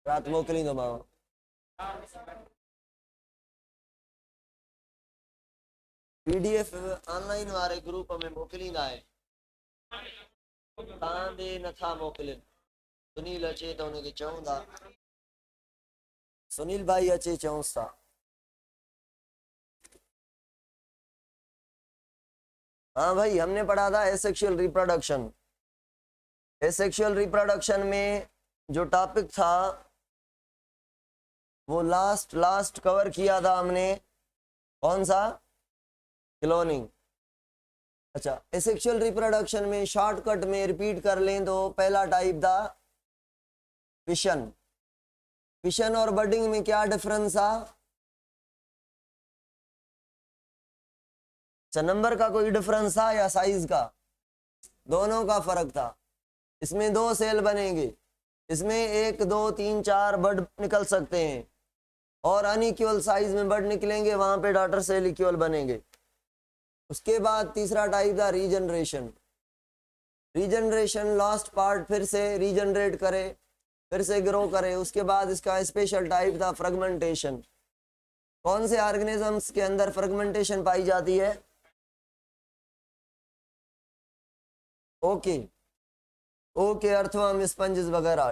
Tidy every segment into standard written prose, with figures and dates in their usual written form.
रात मोकली दो मामा PDF online वारे ग्रुप में मोकलींदा है तांदे नथा मोकलिन सुनील अचे तो उनके चऊंदा सुनील भाई अचे चऊंस था हाँ भाई हमने पढ़ा था एसेक्सुअल रिप्रोडक्शन। एसेक्सुअल रिप्रोडक्शन में जो टॉपिक था वो लास्ट कवर किया था हमने, कौन सा? क्लोनिंग। अच्छा, एसेक्सुअल रिप्रोडक्शन में शॉर्टकट में रिपीट कर लें तो पहला टाइप था फिशन। फिशन और बडिंग में क्या डिफरेंस था? अच्छा, नंबर का कोई डिफरेंस था या साइज का? दोनों का फर्क था। इसमें 2 सेल बनेंगे, इसमें 1 2 3 4 बड निकल सकते हैं और अनइक्वल साइज में बड निकलेंगे, वहां पे डॉटर सेल इक्वल बनेंगे। उसके बाद तीसरा टाइप था रीजनरेशन। रीजनरेशन लास्ट पार्ट फिर से रीजनरेट करे, फिर से ग्रो करे। उसके बाद इसका स्पेशल टाइप था फ्रेगमेंटेशन। कौन से ऑर्गेनिजम्स के अंदर फ्रेगमेंटेशन पाई जाती है? ओके अर्थवर्म, स्पंजेस वगैरह।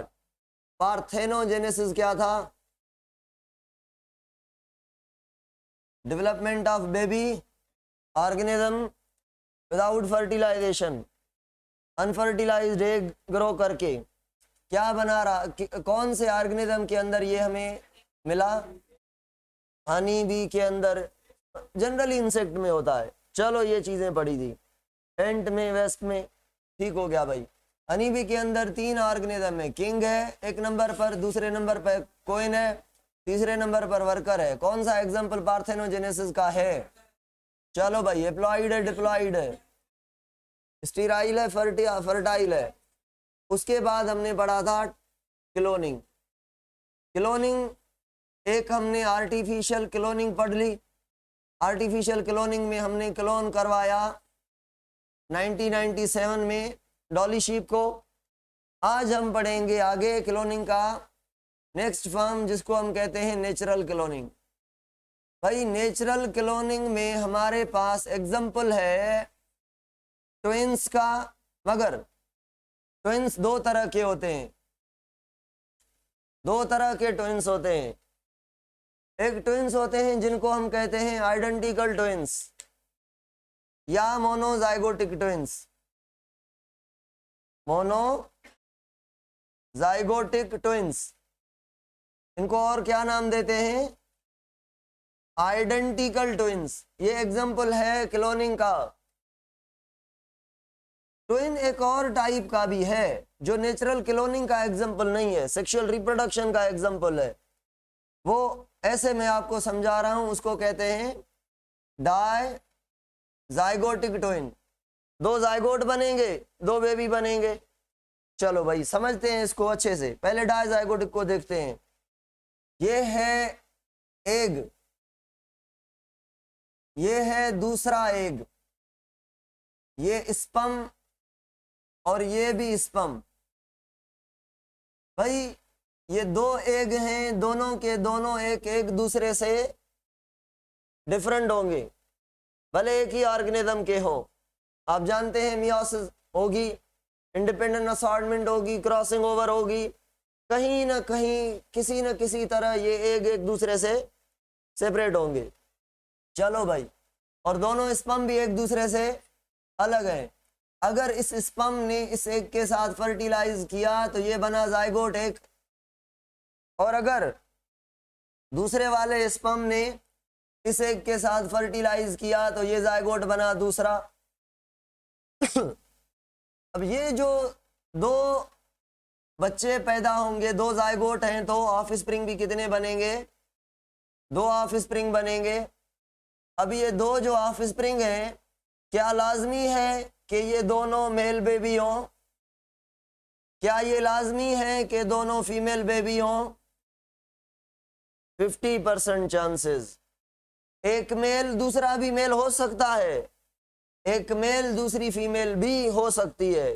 पार्थेनोजेनेसिस क्या था? Development of baby organism without fertilisation, unfertilised egg grow करके क्या बना रहा? कौन से ऑर्गेनिज्म के अंदर ये हमें मिला? हनी बी के अंदर, जनरली इंसेक्ट में होता है। चलो ये चीजें पढ़ी थी। एंट में, वेस्ट में, ठीक हो गया भाई। हनी बी के अंदर 3 ऑर्गेनिज्म है। किंग है एक नंबर पर, दूसरे नंबर पर कोइन है, तीसरे नंबर पर वर्कर है। कौन सा एग्जाम्पल पार्थेनोजेनेसिस का है? चलो भाई, एप्लॉइड है, डिप्लॉइड है, स्टीराइल है, फर्टाइल है। उसके बाद हमने पढ़ा था क्लोनिंग। क्लोनिंग एक हमने आर्टिफिशियल क्लोनिंग पढ़ ली। आर्टिफिशियल क्लोनिंग में हमने क्लोन करवाया 1997 में डॉली शीप को। आज हम पढ़ेंगे आगे क्लोनिंग का नेक्स्ट फॉर्म, जिसको हम कहते हैं नेचुरल क्लोनिंग। भाई नेचुरल क्लोनिंग में हमारे पास एग्जाम्पल है ट्विंस का, मगर ट्विंस 2 तरह के होते हैं। 2 तरह के ट्विंस होते हैं। एक ट्विंस होते हैं जिनको हम कहते हैं आइडेंटिकल ट्विंस या मोनोजाइगोटिक ट्विंस। मोनोजाइगोटिक ट्विंस, इनको और क्या नाम देते हैं? Identical twins. ये एग्जांपल है क्लोनिंग का। ट्विन एक और टाइप का भी है जो नेचुरल क्लोनिंग का एग्जांपल नहीं है, सेक्सुअल रिप्रोडक्शन का एग्जांपल है। वो ऐसे मैं आपको समझा रहा हूं, उसको कहते हैं डायजाइगोटिक ट्विन। 2 जाइगोट बनेंगे, 2 बेबी बनेंगे। चलो भाई समझते हैं इसको अच्छे से। पहले डायजाइगोटिक को देखते हैं। ये है एग, ये है दूसरा एग, ये स्पर्म और ये भी स्पर्म। भाई ये 2 एग हैं, दोनों के दोनों एक दूसरे से डिफरेंट होंगे, भले एक ही ऑर्गेनिज्म के हो। आप जानते हैं मियोसिस होगी, इंडिपेंडेंट असॉर्टमेंट होगी, क्रॉसिंग ओवर होगी, कहीं ना कहीं किसी न किसी तरह ये एक दूसरे से सेपरेट होंगे। चलो भाई, और दोनों स्पर्म भी एक दूसरे से अलग है। अगर इस स्पर्म ने इस एग के साथ फर्टिलाइज किया तो ये बना जाइगोट एक, और अगर दूसरे वाले स्पर्म ने इस एग के साथ फर्टिलाइज किया तो ये जाइगोट बना दूसरा। अब ये जो 2 बच्चे पैदा होंगे, 2 जाइगोट हैं, तो ऑफ स्प्रिंग भी कितने बनेंगे? 2 ऑफ स्प्रिंग बनेंगे। अब ये 2 जो ऑफ स्प्रिंग हैं, क्या लाजमी है कि ये दोनों मेल बेबी हों? क्या ये लाजमी है कि दोनों फीमेल बेबी हों? 50% चांसेस। एक मेल दूसरा भी मेल हो सकता है, एक मेल दूसरी फीमेल भी हो सकती है।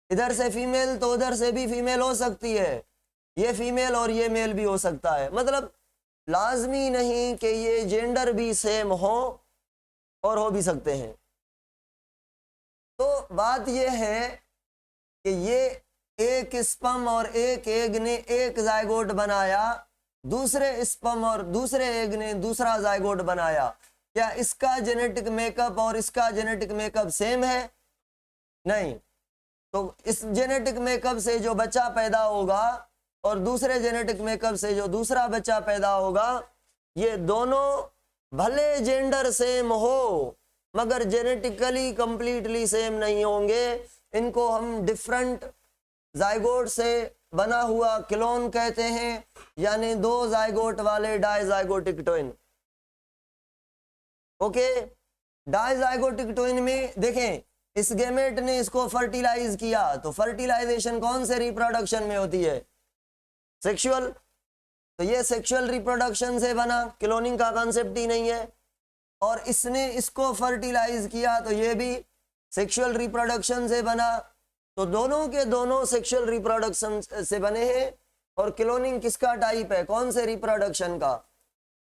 इधर से फीमेल तो उधर से भी फीमेल हो सकती है, ये फीमेल और ये मेल भी हो सकता है। मतलब लाजमी नहीं कि ये जेंडर भी सेम हो, और हो भी सकते हैं। तो बात ये है कि ये एक स्पर्म और एक एग ने एक जायगोट बनाया, दूसरे स्पर्म और दूसरे एग ने दूसरा जायगोट बनाया। क्या इसका जेनेटिक मेकअप और इसका जेनेटिक मेकअप सेम है? नहीं। तो इस जेनेटिक मेकअप से जो बच्चा पैदा होगा और दूसरे जेनेटिक मेकअप से जो दूसरा बच्चा पैदा होगा, ये दोनों भले जेंडर सेम हो मगर जेनेटिकली कंप्लीटली सेम नहीं होंगे। इनको हम डिफरेंट जायगोट से बना हुआ क्लोन कहते हैं, यानी दो जायगोट वाले dizygotic twin. Okay, dizygotic twin में देखें, इस गेमेट ने इसको फर्टिलाइज किया, तो फर्टिलाइजेशन कौन से रिप्रोडक्शन में होती है? सेक्सुअल। तो ये सेक्सुअल रिप्रोडक्शन से बना, क्लोनिंग का कॉन्सेप्ट ही नहीं है। और इसने इसको फर्टिलाइज किया तो ये भी सेक्सुअल रिप्रोडक्शन से बना। तो दोनों के दोनों सेक्सुअल रिप्रोडक्शन से बने हैं। और क्लोनिंग किसका टाइप है, कौन से रिप्रोडक्शन का?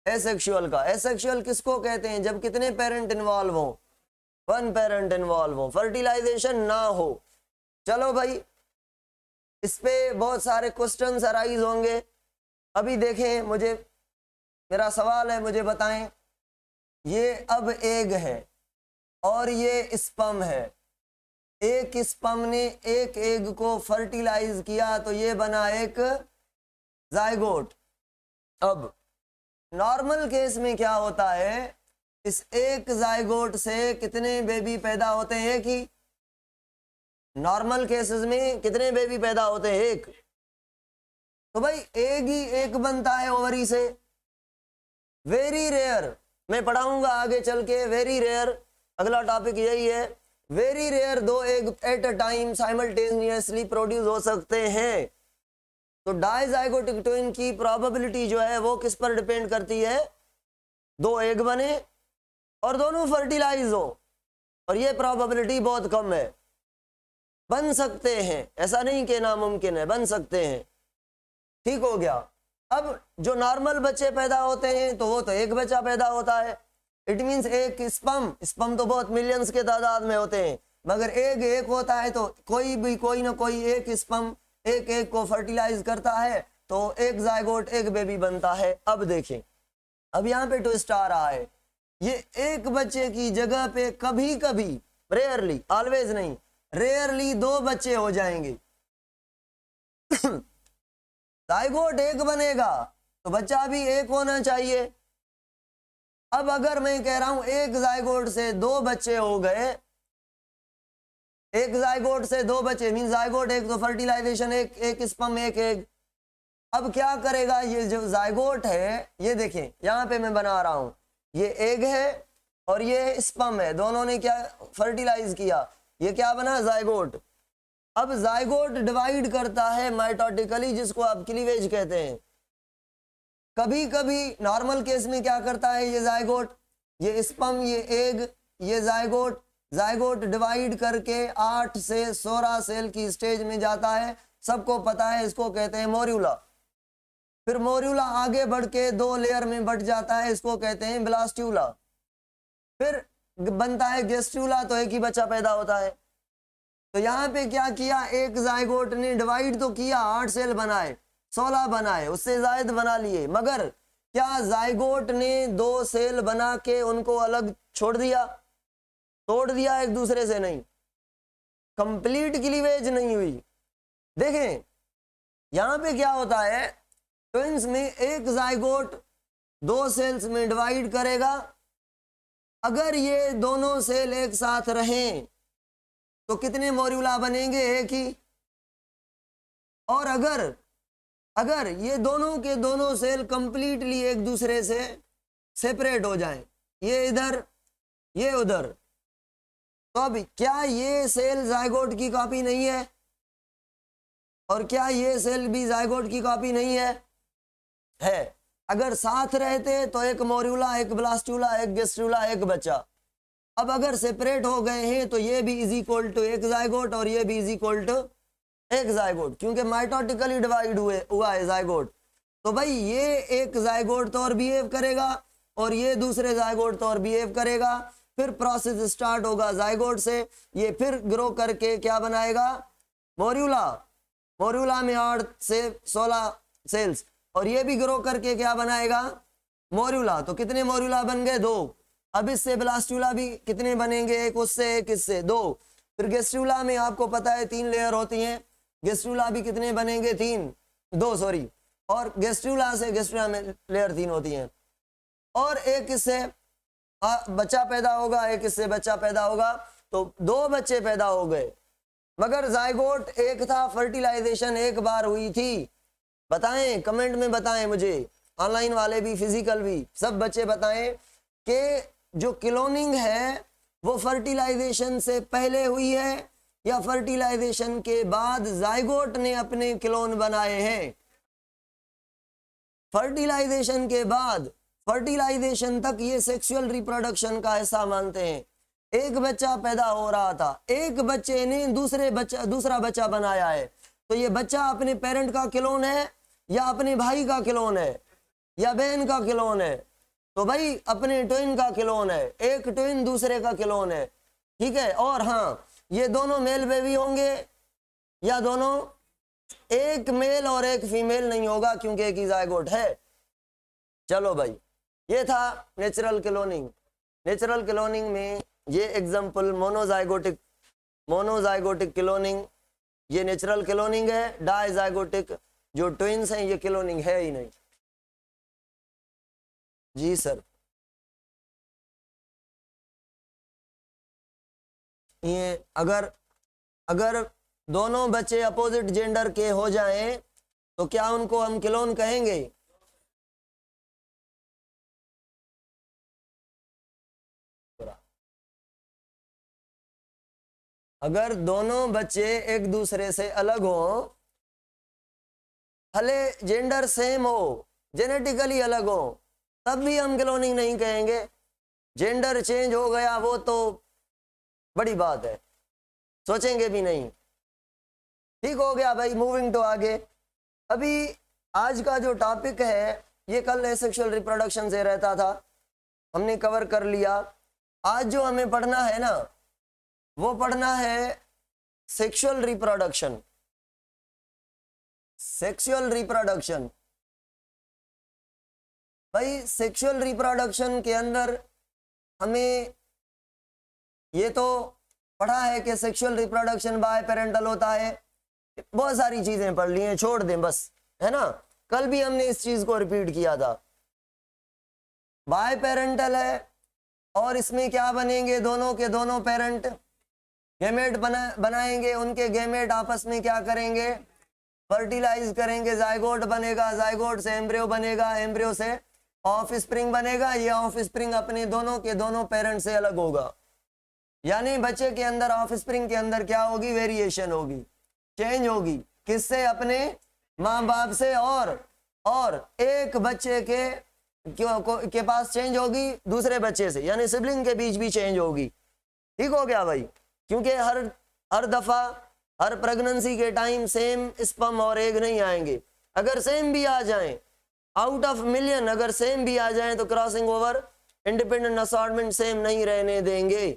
एसेक्सुअल का। एसेक्सुअल किसको कहते हैं? जब कितने पेरेंट इन्वॉल्व हो? वन पेरेंट इन्वॉल्व हो, फर्टिलाइजेशन ना हो। चलो भाई, इस पे बहुत सारे क्वेश्चंस अराइज होंगे। अभी देखें, मेरा सवाल है, मुझे बताएं, ये अब एग है और ये स्पर्म है। एक स्पर्म ने एक एग को फर्टिलाइज किया तो ये बना एक जायगोट। अब नॉर्मल केस में क्या होता है, इस एक जायगोट से कितने बेबी पैदा होते हैं? एक ही। नॉर्मल केसेस में कितने बेबी पैदा होते हैं? एक। तो भाई एग ही एक बनता है ओवरी से। वेरी रेयर, मैं पढ़ाऊंगा आगे चल के, वेरी रेयर, अगला टॉपिक यही है, वेरी रेयर दो egg at a time simultaneously produce हो सकते हैं। तो डाइजाइगोटिक ट्विन की प्रोबेबिलिटी जो है वो किस पर डिपेंड करती है? दो एग बने और दोनों फर्टिलाइज हो, और ये प्रोबेबिलिटी बहुत कम है। बन सकते हैं, ऐसा नहीं कि नामुमकिन है, बन सकते हैं। ठीक हो गया। अब जो नॉर्मल बच्चे पैदा होते हैं तो वो तो एक बच्चा पैदा होता है। इट मीन्स एक स्पर्म तो बहुत मिलियंस के तादाद में होते हैं, मगर एक होता है तो कोई ना कोई एक स्पर्म एक को फर्टिलाइज करता है, तो एक जायगोट एक बेबी बनता है। अब देखें, अब यहाँ पे ट्विस्ट आ रहा है। ये एक बच्चे की जगह पे कभी कभी, रेयरली, ऑलवेज नहीं, रेयरली दो बच्चे हो जाएंगे। जायगोट एक बनेगा तो बच्चा भी एक होना चाहिए। अब अगर मैं कह रहा हूं एक जायगोट से दो बच्चे हो गए, एक जायगोट से दो बच्चे मीन जायगोट एक, तो फर्टिलाइजेशन एक स्पर्म एक एग। अब क्या करेगा ये जो जायगोट है, ये देखें यहां पे मैं बना रहा हूं, ये एग है और ये स्पर्म है, दोनों ने क्या फर्टिलाइज किया, ये क्या बना? जायगोट। अब जायगोट डिवाइड करता है माइटोटिकली, जिसको आप क्लीवेज कहते हैं। कभी कभी नॉर्मल केस में क्या करता है ये जायगोट, ये स्पर्म, ये एग, ये जायगोट डिवाइड करके 8 से 16 सेल की स्टेज में जाता है। सबको पता है, इसको कहते हैं मोर्यूला। फिर मोर्यूला आगे बढ़ के 2 लेयर में बढ़ जाता है, इसको कहते हैं ब्लास्ट्यूला। फिर बनता है गेस्ट्यूला, तो एक ही बच्चा पैदा होता है। तो यहाँ पे क्या किया, एक जायगोट ने डिवाइड तो किया, 8 सेल बनाए, 16 बनाए, उससे जायद बना लिए, मगर क्या जायगोट ने 2 सेल बना के उनको अलग छोड़ दिया, तोड़ दिया एक दूसरे से? नहीं, कंप्लीट क्लीवेज नहीं हुई। देखें यहां पे क्या होता है, ट्विंस में एक जायगोट 2 सेल्स में डिवाइड करेगा। अगर ये दोनों सेल एक साथ रहें तो कितने मोर्यूला बनेंगे? एक ही। और अगर ये दोनों के दोनों सेल कंप्लीटली एक दूसरे से सेपरेट हो जाएं, ये इधर ये उधर, तो अब क्या ये सेल जायगोट की कॉपी नहीं है? और क्या ये सेल भी जायगोट की कॉपी नहीं है? है। अगर साथ रहते तो एक मोर्यूला, एक ब्लास्ट्यूला, एक गेस्ट्यूला, एक बच्चा। अब अगर सेपरेट हो गए हैं तो ये भी इज इक्वल टू एक जायगोट और ये भी इज इक्वल टू एक जायगोट, क्योंकि माइटोटिकली डिवाइड हुआ है जायगोट। तो भाई ये एक जायगोट तौर बिहेव करेगा और ये दूसरे जायगोट तौर बिहेव करेगा, फिर प्रोसेस स्टार्ट होगा जायगोट से, ये फिर ग्रो करके क्या बनाएगा, मोर्यूला। मोर्यूला में 8 से 16 सेल्स, और ये भी ग्रो करके क्या बनाएगा, मोर्यूला। तो कितने मोर्यूला बन गए, 2। अब इससे ब्लास्टूला भी कितने बनेंगे, एक उससे एक इससे 2। फिर गेस्ट्रूला में आपको पता है 3 लेयर होती हैं, गेस्ट्रूला भी कितने बनेंगे, 2 सॉरी, और गेस्ट्रूला से गेस्ट्रूला में लेयर 3 होती हैं। और एक इससे बच्चा पैदा होगा, एक इससे बच्चा पैदा होगा, तो 2 बच्चे पैदा हो गए। मगर जायगोट एक था, फर्टिलाइजेशन एक बार हुई थी। बताएं, कमेंट में बताएं मुझे, ऑनलाइन वाले भी फिजिकल भी, सब बच्चे बताएं कि जो क्लोनिंग है वो फर्टिलाइजेशन से पहले हुई है या फर्टिलाइजेशन के बाद जायगोट ने अपने क्लोन बनाए हैं। फर्टिलाइजेशन के बाद, फर्टिलाइजेशन तक ये सेक्सुअल रिप्रोडक्शन का हिस्सा मानते हैं। एक बच्चा पैदा हो रहा था, एक बच्चे ने दूसरा बच्चा बनाया है, तो ये बच्चा अपने पेरेंट का क्लोन है या अपने भाई का क्लोन है या बहन का क्लोन है, तो भाई अपने ट्विन का क्लोन है, एक ट्विन दूसरे का क्लोन है, ठीक है। और हाँ, ये दोनों मेल बेबी होंगे या दोनों, एक मेल और एक फीमेल नहीं होगा क्योंकि एक ही जायगोट है। चलो भाई, ये था नेचुरल क्लोनिंग। नेचुरल क्लोनिंग में ये एग्जांपल मोनोजाइगोटिक क्लोनिंग, ये नेचुरल क्लोनिंग है। डाइजाइगोटिक जो ट्विन्स हैं, ये क्लोनिंग है ही नहीं। जी सर, ये अगर दोनों बच्चे अपोजिट जेंडर के हो जाएं तो क्या उनको हम क्लोन कहेंगे? अगर दोनों बच्चे एक दूसरे से अलग हो, भले जेंडर सेम हो, जेनेटिकली अलग हो, तब भी हम क्लोनिंग नहीं कहेंगे। जेंडर चेंज हो गया वो तो बड़ी बात है, सोचेंगे भी नहीं। ठीक हो गया भाई, मूविंग तो आगे। अभी आज का जो टॉपिक है ये कल एसेक्सुअल रिप्रोडक्शन से रहता था, हमने कवर कर लिया। आज जो हमें पढ़ना है ना, वो पढ़ना है सेक्सुअल रिप्रोडक्शन। सेक्सुअल रिप्रोडक्शन भाई, सेक्सुअल रिप्रोडक्शन के अंदर हमें ये तो पढ़ा है कि सेक्सुअल रिप्रोडक्शन बाय पेरेंटल होता है, बहुत सारी चीजें पढ़ ली हैं, छोड़ दें बस, है ना। कल भी हमने इस चीज को रिपीट किया था। बाय पेरेंटल है और इसमें क्या बनेंगे, दोनों के दोनों पेरेंट गैमेट बनाएंगे, उनके गैमेट आपस में क्या करेंगे, फर्टिलाइज करेंगे, जायगोट बनेगा, जायगोट से एम्ब्रियो बनेगा, एम्ब्रियो से ऑफ स्प्रिंग बनेगा। ये ऑफ स्प्रिंग अपने दोनों के दोनों पेरेंट से अलग होगा, यानी बच्चे के अंदर ऑफ स्प्रिंग के अंदर क्या होगी, वेरिएशन होगी, चेंज होगी। किससे, अपने माँ बाप से। और एक बच्चे के पास चेंज होगी दूसरे बच्चे से, यानी सिबलिंग के बीच भी चेंज होगी। ठीक हो गया भाई, क्योंकि हर दफा हर प्रेगनेंसी के टाइम सेम स्पर्म और एग नहीं आएंगे। अगर सेम भी आ जाएं, आउट ऑफ मिलियन अगर सेम भी आ जाएं, तो crossing over independent assortment same नहीं रहने देंगे।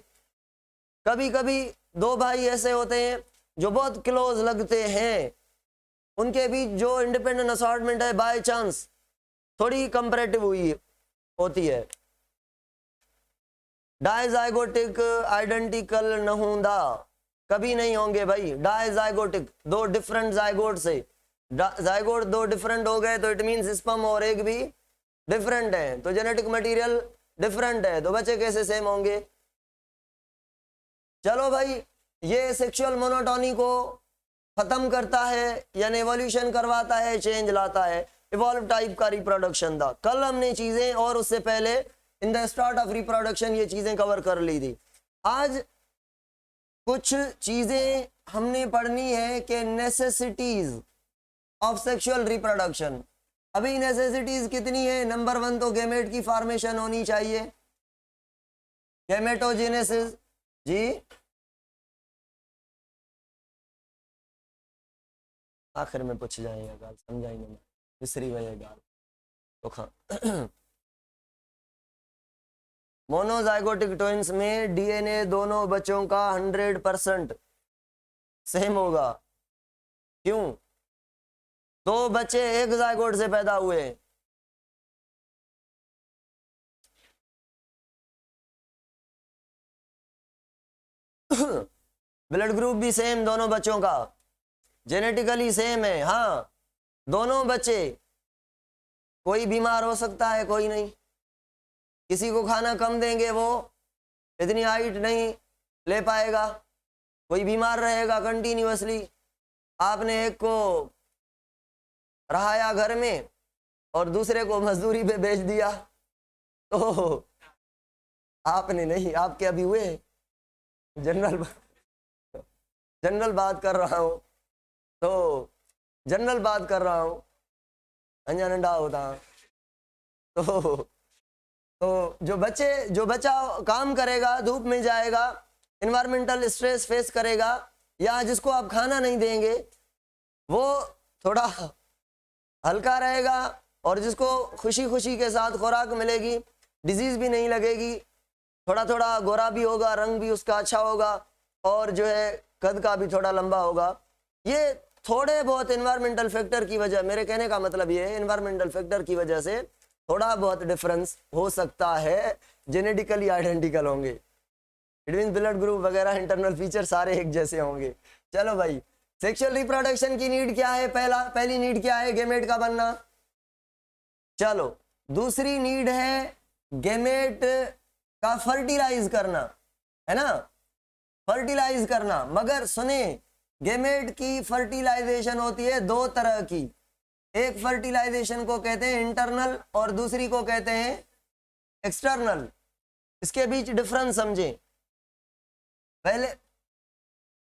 कभी कभी 2 भाई ऐसे होते हैं जो बहुत क्लोज लगते हैं, उनके बीच जो इंडिपेंडेंट असॉर्टमेंट है बाय चांस थोड़ी कंपैरेटिव हुई होती है। डाइजाइगोटिक आइडेंटिकल न होंदा, कभी नहीं होंगे भाई। डाइजाइगोटिक 2 डिफरेंट जायगोट से, जायगोट 2 डिफरेंट हो गए तो इट मींस स्पर्म और एग भी डिफरेंट है, तो जेनेटिक मटेरियल डिफरेंट है, तो बच्चे कैसे सेम होंगे। चलो भाई, ये सेक्सुअल मोनोटोनी को खत्म करता है, यानी एवोल्यूशन करवाता है, चेंज लाता है, इवॉल्व टाइप का रिप्रोडक्शन था। कल हमने चीजें, और उससे पहले in the start of reproduction ये चीजें कवर कर ली थी। आज कुछ चीजें हमने पढ़नी है कि नेसेसिटीज ऑफ सेक्सुअल रिप्रोडक्शन। अभी नेसेसिटीज कितनी है? नंबर 1 तो गैमेट की फॉर्मेशन होनी चाहिए, गैमेटोजेनेसिस। जी आखिर में पूछ जाएगा गाल समझाएंगे मैं दूसरी वजह गाल तो खा मोनोजाइगोटिक ट्विंस में डीएनए दोनों बच्चों का 100% सेम होगा। क्यों? दो बच्चे एक जाइगोट से पैदा हुए। ब्लड ग्रुप भी सेम दोनों बच्चों का, जेनेटिकली सेम है। हाँ, दोनों बच्चे, कोई बीमार हो सकता है कोई नहीं। किसी को खाना कम देंगे वो इतनी हाइट नहीं ले पाएगा, कोई बीमार रहेगा कंटिन्यूअसली। आपने एक को रहाया घर में और दूसरे को मजदूरी पे भेज दिया तो आपने नहीं, आपके अभी हुए। जनरल बात कर रहा हूं तो जनरल बात कर रहा हूं, अंजा नंडा होता तो जो बच्चा काम करेगा, धूप में जाएगा, इन्वायरमेंटल स्ट्रेस फेस करेगा, या जिसको आप खाना नहीं देंगे वो थोड़ा हल्का रहेगा, और जिसको खुशी खुशी के साथ खुराक मिलेगी, डिजीज भी नहीं लगेगी, थोड़ा थोड़ा गोरा भी होगा, रंग भी उसका अच्छा होगा, और जो है कद का भी थोड़ा लंबा होगा। ये थोड़े बहुत इन्वायरमेंटल फैक्टर की वजह, मेरे कहने का मतलब ये है, इन्वायरमेंटल फैक्टर की वजह से थोड़ा बहुत डिफरेंस हो सकता है, जेनेटिकली आइडेंटिकल होंगे। इट मींस ब्लड ग्रुप वगैरह इंटरनल फीचर सारे एक जैसे होंगे। चलो भाई, सेक्सुअल रिप्रोडक्शन की नीड क्या है? पहली नीड क्या है? गेमेट का बनना। चलो, दूसरी नीड है गेमेट का फर्टिलाइज करना, है ना, फर्टिलाइज करना। मगर सुने, गेमेट की फर्टिलाइजेशन होती है दो तरह की। एक फर्टिलाइजेशन को कहते हैं इंटरनल और दूसरी को कहते हैं एक्सटर्नल। इसके बीच डिफरेंस समझें। पहले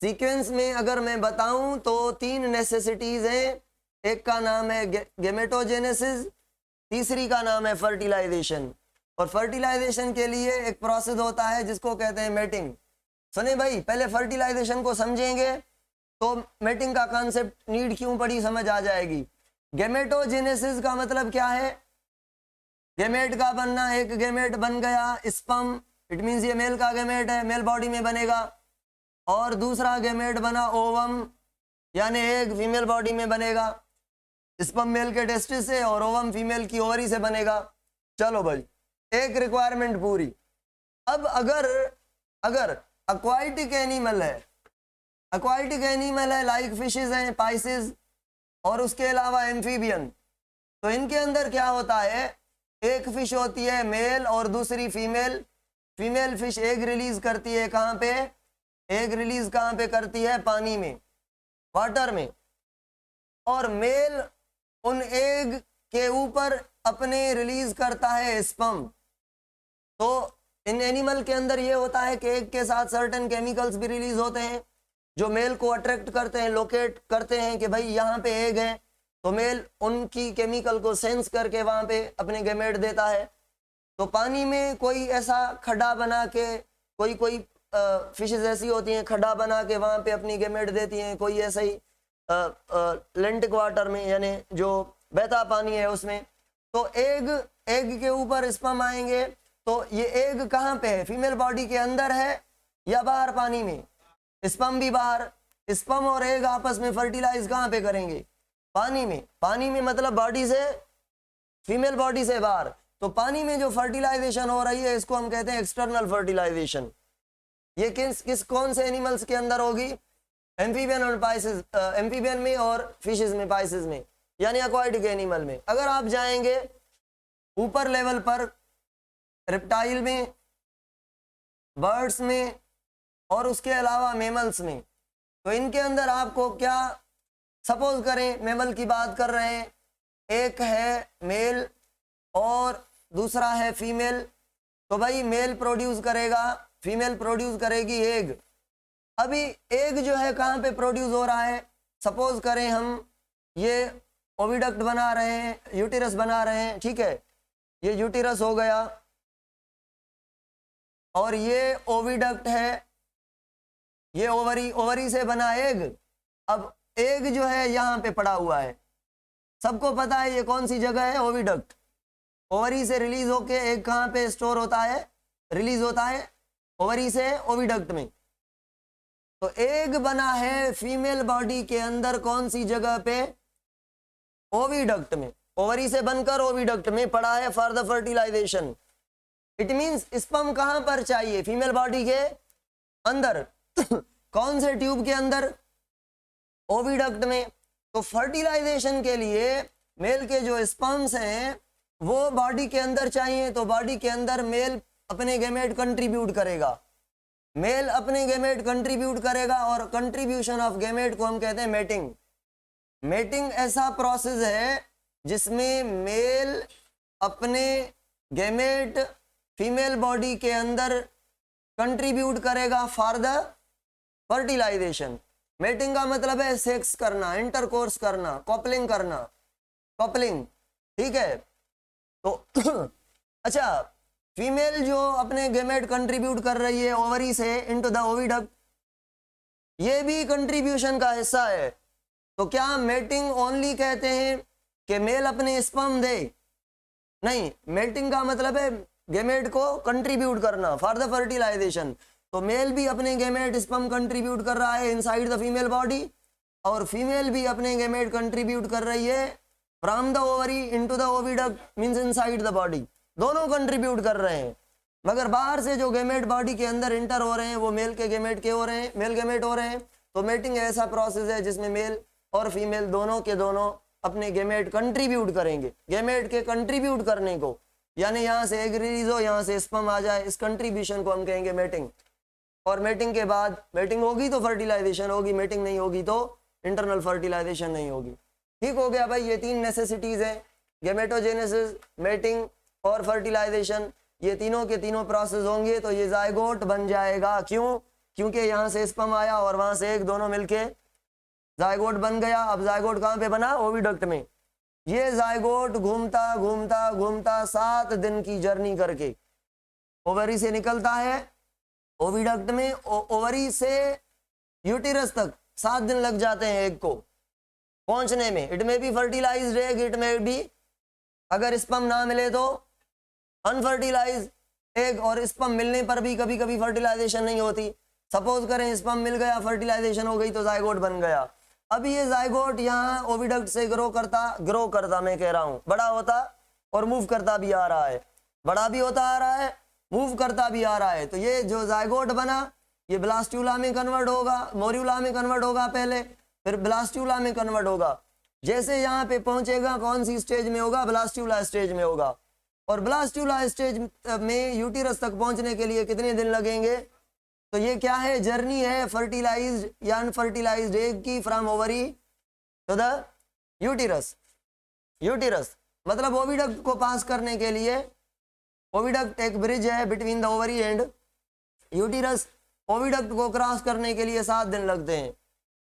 सीक्वेंस में अगर मैं बताऊं तो 3 नेसेसिटीज हैं। एक का नाम है गेमेटोजेनेसिस, तीसरी का नाम है फर्टिलाइजेशन। और फर्टिलाइजेशन के लिए एक प्रोसेस होता है जिसको कहते हैं मेटिंग। सुने भाई, पहले फर्टिलाइजेशन को समझेंगे तो मेटिंग का कॉन्सेप्ट नीड क्यों पड़ी समझ आ जाएगी। गेमेटोजेनेसिस का मतलब क्या है? गेमेट का बनना। एक गेमेट बन गया स्पर्म, इट मींस ये मेल का गेमेट है, मेल बॉडी में बनेगा। और दूसरा गेमेट बना ओवम, यानी एक फीमेल बॉडी में बनेगा। स्पर्म मेल के टेस्टिस से और ओवम फीमेल की ओवरी से बनेगा। चलो भाई, एक रिक्वायरमेंट पूरी। अब अगर अक्वाटिक एनिमल है, लाइक फिशेज हैं, पाइसेस, और उसके अलावा एम्फीबियन, तो इनके अंदर क्या होता है, एक फिश होती है मेल और दूसरी female. Female fish egg release करती है कहाँ पे? एग रिलीज कहाँ पे करती है? पानी में, वाटर में। और मेल उन एग के ऊपर अपने रिलीज करता है स्पर्म। तो इन एनिमल के अंदर ये होता है कि एग के साथ सर्टेन केमिकल्स भी रिलीज होते हैं जो मेल को अट्रैक्ट करते हैं, लोकेट करते हैं कि भाई यहाँ पे एग है। तो मेल उनकी केमिकल को सेंस करके वहां पे अपने गेमेट देता है। तो पानी में कोई ऐसा खड्डा बना के, कोई फिशेज ऐसी होती हैं खड्डा बना के वहां पे अपनी गेमेट देती हैं, कोई ऐसा ही लेंटिक वाटर में, यानी जो बहता पानी है उसमें। तो एग के ऊपर स्पर्म आएंगे। तो ये एग कहाँ पे है? फीमेल बॉडी के अंदर है या बाहर पानी में? स्पर्म भी बाहर। स्पर्म और एग आपस में फर्टिलाइज कहाँ पे करेंगे? पानी में। पानी में मतलब बॉडी से, फीमेल बॉडी से बाहर। तो पानी में जो फर्टिलाइजेशन हो रही है इसको हम कहते हैं एक्सटर्नल फर्टिलाइजेशन। ये कौन से एनिमल्स के अंदर होगी? एम्फीबियन और पाइसेस, एम्फीबियन में और फिशेस में, पाइसेस में, यानी एक्वाटिक एनिमल में। अगर आप जाएंगे ऊपर लेवल पर, रेप्टाइल में, बर्ड्स में, और उसके अलावा मेमल्स में, तो इनके अंदर आपको क्या, सपोज करें मेमल की बात कर रहे हैं, एक है मेल और दूसरा है फीमेल। तो भाई मेल प्रोड्यूस करेगा, फीमेल प्रोड्यूस करेगी एग। अभी एग जो है कहाँ पे प्रोड्यूस हो रहा है? सपोज करें हम ये ओविडक्ट बना रहे हैं, यूटेरस बना रहे हैं, ठीक है, ये यूटेरस हो गया और ये ओविडक्ट है, ये ओवरी से बना एग। अब एग जो है यहाँ पे पड़ा हुआ है, सबको पता है ये कौन सी जगह है, ओविडक्ट। ओवरी से रिलीज होके एग कहाँ पे स्टोर होता है, रिलीज होता है ओवरी से ओविडक्ट में। तो एग बना है फीमेल बॉडी के अंदर कौन सी जगह पे, ओविडक्ट में। ओवरी से बनकर ओविडक्ट में पड़ा है for the fertilisation. It means sperm कहां पर चाहिए, फीमेल बॉडी के अंदर। कौन से ट्यूब के अंदर, ओविडक्ट में। तो फर्टिलाइजेशन के लिए मेल के जो स्पर्म्स हैं वो बॉडी के अंदर चाहिए, तो बॉडी के अंदर मेल अपने गैमेट कंट्रीब्यूट करेगा, मेल अपने गैमेट कंट्रीब्यूट करेगा। और कंट्रीब्यूशन ऑफ गैमेट को हम कहते हैं मेटिंग। मेटिंग ऐसा प्रोसेस है जिसमें मेल अपने गैमेट फीमेल बॉडी के अंदर कंट्रीब्यूट करेगा फॉर द फर्टिलाइजेशन। मेटिंग का मतलब है सेक्स करना, इंटरकोर्स करना, कॉपलिंग करना, कॉपलिंग, ठीक है। तो अच्छा, फीमेल जो अपने गैमेट कंट्रीब्यूट कर रही है ओवरी से इनटू द ओविडक्ट, ये भी कंट्रीब्यूशन का हिस्सा है। तो क्या मेटिंग ओनली कहते हैं कि मेल अपने स्पर्म दे, नहीं, मेटिंग का मतलब है गैमेट को कंट्रीब्यूट करना फॉर द फर्टिलाइजेशन। तो मेल भी अपने गैमेट स्पर्म कंट्रीब्यूट कर रहा है इनसाइड द फीमेल बॉडी, और फीमेल भी अपने गैमेट कंट्रीब्यूट कर रही है from the ovary into the oviduct, means inside the body. दोनों कंट्रीब्यूट कर रहे हैं, मगर बाहर से जो गैमेट बॉडी के अंदर इंटर हो रहे हैं वो मेल के गैमेट के हो रहे हैं, मेल गैमेट हो रहे हैं। तो मेटिंग ऐसा प्रोसेस है जिसमें मेल और फीमेल दोनों के दोनों अपने गैमेट कंट्रीब्यूट करेंगे। गैमेट के कंट्रीब्यूट करने को, यानी यहाँ से एग रिलीज हो, यहाँ से स्पर्म आ जाए, इस कंट्रीब्यूशन को हम कहेंगे मेटिंग। और मेटिंग के बाद, मेटिंग होगी तो फर्टिलाइजेशन होगी, मेटिंग नहीं होगी तो इंटरनल फर्टिलाइजेशन नहीं होगी। ठीक हो गया भाई, ये तीन नेसेसिटीज हैं, गैमेटोजेनेसिस, मेटिंग और फर्टिलाइजेशन। ये तीनों के तीनों प्रोसेस होंगे तो ये जायगोट बन जाएगा। क्यों? क्योंकि यहाँ से स्पर्म आया और वहां से एग, दोनों मिलके जायगोट बन गया। अब जायगोट कहाँ पे बना, ओविडक्ट में। ये जायगोट घूमता घूमता घूमता 7 दिन की जर्नी करके ओवरी से निकलता है ओविडक्ट में। ओवरी से यूटिरस तक 7 दिन लग जाते हैं एग को पहुंचने में। इट में बी फर्टिलाइज्ड एग, इट में बी, अगर स्पर्म ना मिले तो अनफर्टिलाइज एग, और स्पर्म मिलने पर भी कभी कभी फर्टिलाइजेशन नहीं होती। सपोज करें स्पर्म मिल गया, फर्टिलाइजेशन हो गई तो जायगोट बन गया। अभी ये जायगोट यहाँ ओविडक्ट से ग्रो करता मैं कह रहा हूँ, बड़ा होता और मूव करता भी आ रहा है, बड़ा भी होता आ रहा है, मूव करता भी आ रहा है। तो ये जो जायगोट बना ये ब्लास्ट्यूला में कन्वर्ट होगा, मोर्यूला में कन्वर्ट होगा पहले, फिर ब्लास्ट्यूला में कन्वर्ट होगा। जैसे यहाँ पे पहुंचेगा कौन सी स्टेज में होगा, ब्लास्ट्यूला स्टेज में होगा। और ब्लास्ट्यूला स्टेज में यूटिरस तक पहुंचने के लिए कितने दिन लगेंगे? तो ये क्या है, जर्नी है फर्टिलाइज्ड या अनफर्टिलाइज्ड एग की फ्रॉम ओवरी टू द यूटिरस। यूटिरस मतलब ओविडक्ट को पास करने के लिए, ओविडक्ट एक ब्रिज है between the ovary and uterus. Oviduct को क्रॉस करने के लिए 7 दिन लगते हैं।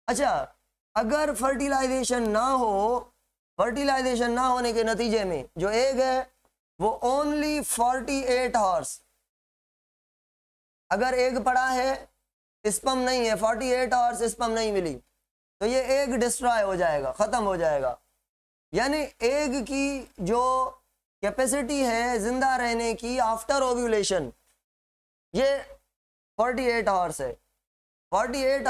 अच्छा, अगर फर्टिलाइजेशन ना हो, फर्टिलाइजेशन ना होने के नतीजे में जो एग है वो ओनली 48 आवर्स, अगर एग पड़ा है, स्पर्म नहीं है, 48 आवर्स स्पर्म नहीं मिली, तो ये एग डिस्ट्रॉय हो जाएगा, खत्म हो जाएगा। यानी एग की जो कैपेसिटी है जिंदा रहने की आफ्टर ओव्यूलेशन, ये 48 आवर्स है। 48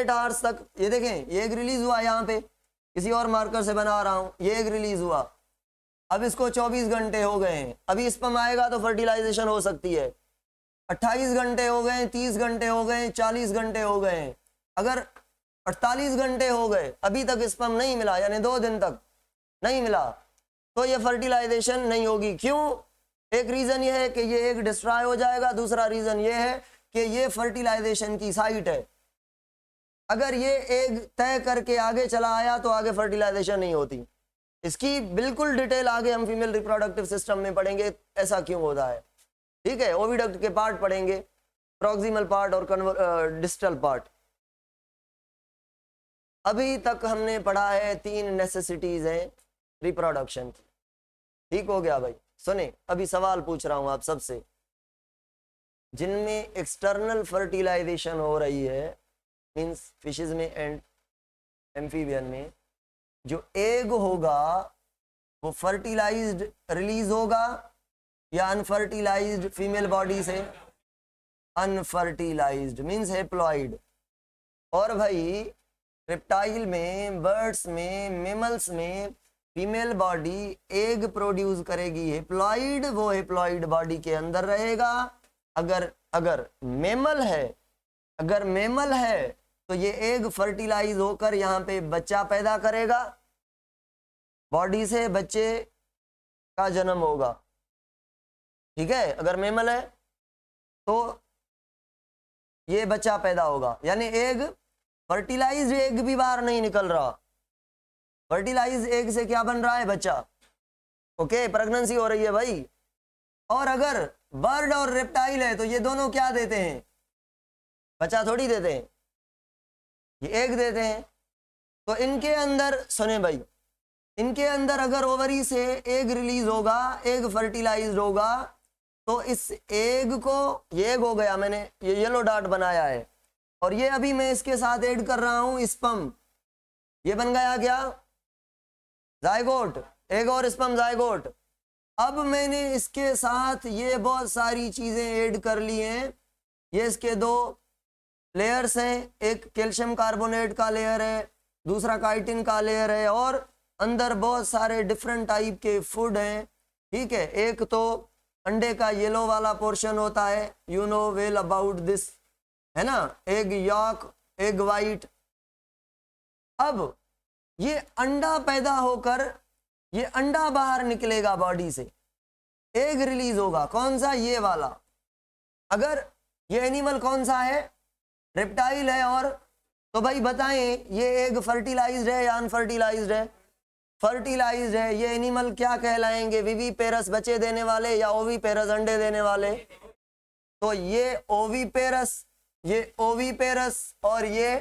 आवर्स तक ये देखें, ये एग रिलीज हुआ, यहाँ पे किसी और मार्कर से बना रहा हूं, ये एग रिलीज हुआ, अब इसको 24 घंटे हो गए हैं, अभी स्पर्म आएगा तो फर्टिलाइजेशन हो सकती है। 28 घंटे हो गए, 30 घंटे हो गए, 40 घंटे हो गए, अगर 48 घंटे हो गए अभी तक स्पर्म नहीं मिला, यानी 2 दिन तक नहीं मिला, तो ये फर्टिलाइजेशन नहीं होगी। क्यों? एक रीजन ये है कि ये एग डिस्ट्रॉय हो जाएगा, दूसरा रीजन ये है कि ये फर्टिलाइजेशन की साइट है। अगर ये एग तय करके आगे चला आया तो आगे फर्टिलाइजेशन नहीं होती। इसकी बिल्कुल डिटेल आगे हम फीमेल रिप्रोडक्टिव सिस्टम में पढ़ेंगे, ऐसा क्यों होता है। ठीक है, ओविडक्ट के पार्ट पढ़ेंगे, प्रॉक्सिमल पार्ट और डिस्टल पार्ट। अभी तक हमने पढ़ा है 3 नेसेसिटीज हैं रिप्रोडक्शन की। ठीक हो गया भाई। सुने, अभी सवाल पूछ रहा हूं आप सबसे, जिनमें एक्सटर्नल फर्टिलाइजेशन हो रही है मीन्स फिशेज में एंड एम्फीबियन में, जो एग होगा वो फर्टिलाइज्ड रिलीज होगा या अनफर्टिलाइज्ड फीमेल बॉडी से? Unfertilised means haploid. और भाई रेप्टाइल में, बर्ड्स में, मेमल्स में फीमेल बॉडी एग प्रोड्यूस करेगी हेप्लॉइड, वो हेप्लॉइड बॉडी के अंदर रहेगा। अगर अगर मेमल है, अगर मेमल है तो ये एग फर्टिलाइज होकर यहाँ पे बच्चा पैदा करेगा, बॉडी से बच्चे का जन्म होगा, ठीक है। अगर मेमल है तो ये बच्चा पैदा होगा, यानी एग फर्टिलाइज्ड एग भी बाहर नहीं निकल रहा, फर्टिलाइज एग से क्या बन रहा है? बच्चा। ओके, प्रेगनेंसी हो रही है भाई। और अगर बर्ड और रेप्टाइल है तो ये दोनों क्या देते हैं? बच्चा थोड़ी देते हैं, ये एग देते हैं। तो इनके अंदर सुने भाई, इनके अंदर अगर ओवरी से एग रिलीज होगा, एग फर्टिलाइज होगा, तो इस एग को, ये एग हो गया, मैंने ये येलो डॉट बनाया है, और ये अभी मैं इसके साथ ऐड कर रहा हूं स्पर्म, ये बन गया क्या? जायगोट। एग और स्पर्म जायगोट। अब मैंने इसके साथ ये बहुत सारी चीजें ऐड कर ली हैं। ये इसके दो लेयर्स हैं, एक कैल्शियम कार्बोनेट का लेयर है, दूसरा काइटिन का लेयर है, और अंदर बहुत सारे डिफरेंट टाइप के फूड हैं, ठीक है। एक तो अंडे का येलो वाला पोर्शन होता है, you know well about this, है ना, एग यॉक, एग वाइट। अब ये अंडा पैदा होकर ये अंडा बाहर निकलेगा बॉडी से, एग रिलीज होगा, कौन सा? ये वाला। अगर ये एनिमल कौन सा है? रेप्टाइल है। और तो भाई बताएं, ये एग फर्टिलाइज्ड है या अनफर्टिलाइज्ड है? फर्टिलाइज्ड है। ये एनिमल क्या कहलाएंगे? विविपेरस, बच्चे देने वाले, या ओविपेरस, अंडे देने वाले? तो ये ओविपेरस, ये ओविपेरस, और ये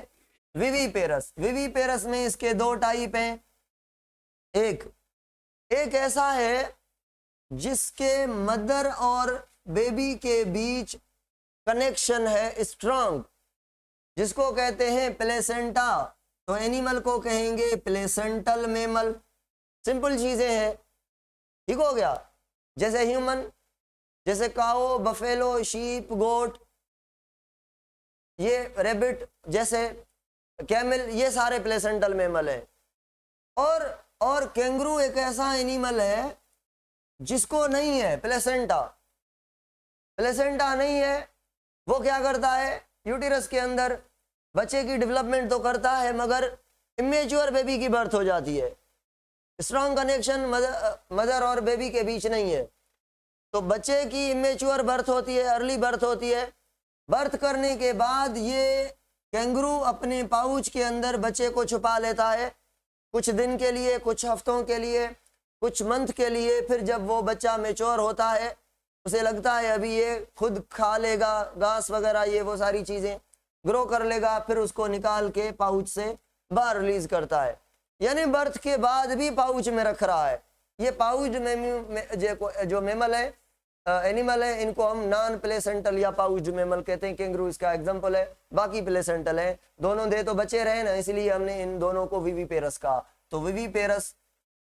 विविपेरस। विविपेरस में इसके दो टाइप हैं। एक ऐसा है जिसके मदर और बेबी के बीच कनेक्शन है स्ट्रांग, जिसको कहते हैं प्लेसेंटा, तो एनिमल को कहेंगे प्लेसेंटल मेमल। सिंपल चीजें हैं, ठीक हो गया। जैसे ह्यूमन, जैसे काओ, बफेलो, शीप, गोट, ये रेबिट, जैसे कैमल, ये सारे प्लेसेंटल मेमल है। और कैंगरू एक ऐसा एनिमल है जिसको नहीं है प्लेसेंटा, प्लेसेंटा नहीं है। वो क्या करता है? यूटेरस के अंदर बच्चे की डेवलपमेंट तो करता है, मगर इमेच्योर बेबी की बर्थ हो जाती है। स्ट्रॉन्ग कनेक्शन मदर और बेबी के बीच नहीं है, तो बच्चे की इमेच्योर बर्थ होती है, अर्ली बर्थ होती है। बर्थ करने के बाद ये कैंगरू अपने पाउच के अंदर बच्चे को छुपा लेता है, कुछ दिन के लिए, कुछ हफ्तों के लिए, कुछ मंथ के लिए। फिर जब वो बच्चा मेच्योर होता है, उसे लगता है अभी ये खुद खा लेगा घास वगैरह, ये वो सारी चीजें ग्रो कर लेगा, फिर उसको निकाल के पाउच से बाहर रिलीज करता है। यानी बर्थ के बाद भी पाउच में रख रहा है। ये पाउच में जो मेमल है, एनिमल है, इनको हम नॉन प्लेसेंटल या पाउच मेमल कहते हैं। कैंगरू इसका एग्जांपल है, बाकी प्लेसेंटल है। दोनों दे तो बचे रहे ना, इसलिए हमने इन दोनों को विविपेरस कहा। तो विविपेरस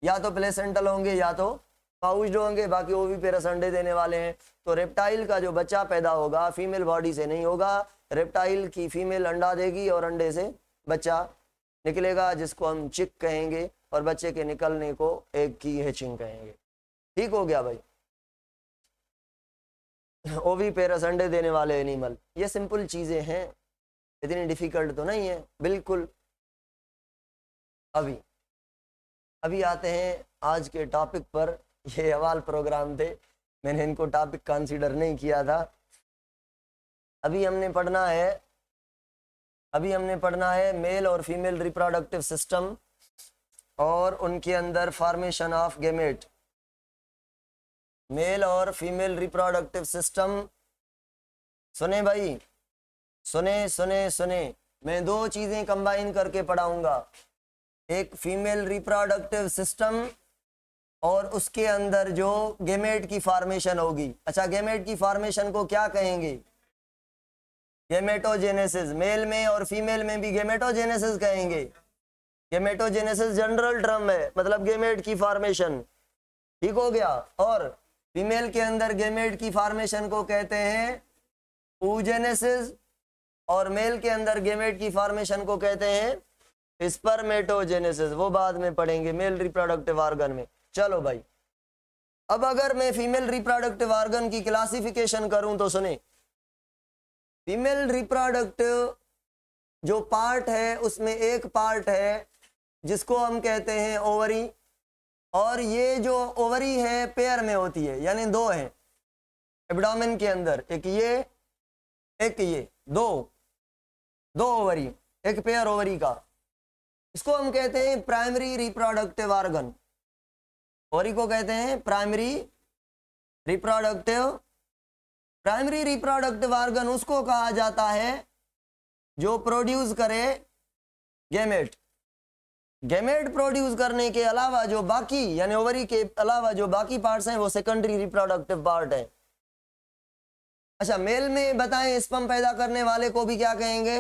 या तो प्लेसेंटल होंगे या तो पाउच्ड होंगे, बाकी ओविपेरस अंडे देने वाले हैं। तो रेप्टाइल का जो बच्चा पैदा होगा फीमेल बॉडी से नहीं होगा, रेप्टाइल की फीमेल अंडा देगी और अंडे से बच्चा निकलेगा, जिसको हम चिक कहेंगे, और बच्चे के निकलने को एग की हैचिंग कहेंगे। ठीक हो गया भाई। ओविपेरस अंडे देने वाले एनिमल, ये सिंपल चीजें हैं, इतनी डिफिकल्ट तो नहीं है बिल्कुल। अभी आते हैं आज के टॉपिक पर। ये सवाल प्रोग्राम थे, मैंने इनको टॉपिक कंसीडर नहीं किया था। अभी हमने पढ़ना है मेल और फीमेल रिप्रोडक्टिव सिस्टम और उनके अंदर फॉर्मेशन ऑफ गेमेट। मेल और फीमेल रिप्रोडक्टिव सिस्टम, सुने भाई, सुने। मैं दो चीजें कंबाइन करके पढ़ाऊंगा, एक फीमेल रिप्रोडक्टिव सिस्टम और उसके अंदर जो गेमेट की फॉर्मेशन होगी। अच्छा, गेमेट की फॉर्मेशन को क्या कहेंगे? गेमेटोजेनेसिस, मेल में और फीमेल में भी गेमेटोजेनेसिस कहेंगे। गेमेटोजेनेसिस जनरल टर्म है, मतलब गेमेट की फॉर्मेशन, ठीक हो गया। और फीमेल के अंदर गेमेट की फॉर्मेशन को कहते हैं oogenesis, और मेल के अंदर गेमेट की फॉर्मेशन को कहते हैं स्पर्मेटोजेनेसिस। वो बाद में पढ़ेंगे मेल रिप्रोडक्टिव ऑर्गन में। चलो भाई, अब अगर मैं फीमेल रिप्रोडक्टिव ऑर्गन की क्लासिफिकेशन करूं तो सुने, फीमेल रिप्रोडक्टिव जो पार्ट है उसमें एक पार्ट है जिसको हम कहते हैं ओवरी, और ये जो ओवरी है पेयर में होती है, यानी दो है एब्डोमेन के अंदर, एक ये एक ये, दो ओवरी, एक पेयर ओवरी का। इसको हम कहते हैं प्राइमरी रिप्रोडक्टिव ऑर्गन। ओवरी को कहते हैं प्राइमरी रिप्रोडक्टिव ऑर्गन उसको कहा जाता है जो प्रोड्यूस करे गैमेट। गैमेट प्रोड्यूस करने के अलावा जो बाकी, यानी ओवरी के अलावा जो बाकी पार्ट्स हैं वो सेकेंडरी रिप्रोडक्टिव पार्ट है। अच्छा, मेल में बताएं स्पर्म पैदा करने वाले को भी क्या कहेंगे?